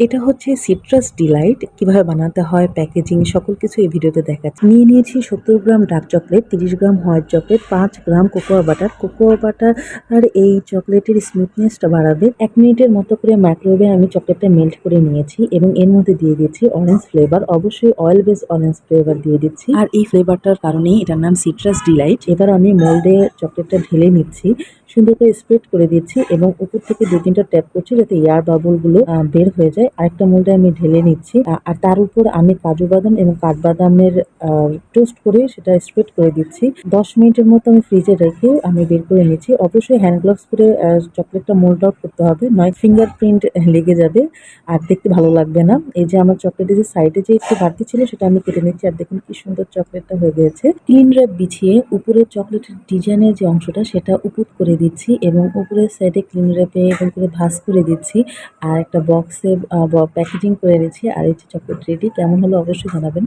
এটা হচ্ছে citrus Deloitte. কিভাবে বানাতে হয়, প্যাকেজিং সকল কিছু এই ভিডিওতে দেখাচ্ছি। নিয়ে নিয়েছি 70 গ্রাম ডার্ক চকলেট, 30 গ্রাম হোয়াইট চকলেট, 5 গ্রাম কোকোয়া বাটার। কোকোয়া বাটার আর এই চকলেটের স্মুথনেসটা বাড়াবে। 1 মিনিটের মতো করে মাইক্রোওয়েভে আমি চকলেটটা মেল্ট করে নিয়েছি এবং এর মধ্যে দিয়ে দিচ্ছি অরেঞ্জ ফ্লেভার। অবশ্যই অয়েল বেস অরেঞ্জ ফ্লেভার দিয়ে দিচ্ছি। আর এই ফ্লেভারটার কারণেই এটার নাম সিট্রাস ডিলাইট। এবার আমি মোল্ডে চকলেটটা ঢেলে নিচ্ছি, সুন্দর করে স্প্রেড করে দিচ্ছি এবং উপর থেকে 2-3টা ট্যাপ করছি যাতে এয়ার বাবল গুলো বের হয়ে যায়। আরেকটা মোল্ডে আমি ঢেলে নিচ্ছি আর তার উপর আমি কাজু বাদাম এবং কাঠবাদামের টোস্ট করে সেটা স্প্রেড করে দিচ্ছি। 10 মিনিটের মতো আমি ফ্রিজে রেখে আমি বের করে নিচ্ছি। অবশ্যই হ্যান্ড গ্লাভস পরে চকলেটটা মোল্ড আউট করতে হবে, নয় ফিঙ্গারপ্রিন্ট লেগে যাবে আর দেখতে ভালো লাগবে না। এই যে আমার চকলেটের যে সাইডে যে একটু বাড়তি ছিল সেটা আমি কেটে নিচ্ছি আর দেখুন কি সুন্দর চকলেটটা হয়ে গেছে। ক্লিন র্যাপ বিছিয়ে উপরে চকলেটের ডিজাইনের যে অংশটা সেটা উপুট করে দিচ্ছি এবং উপরের সাইডে ক্লিন র্যাপে এরকম করে ভাঁজ করে দিচ্ছি আর একটা বক্সে প্যাকেজিং করে নিচ্ছি। আর এই যে চকলেট রেডি। কেমন হলো অবশ্যই জানাবেন।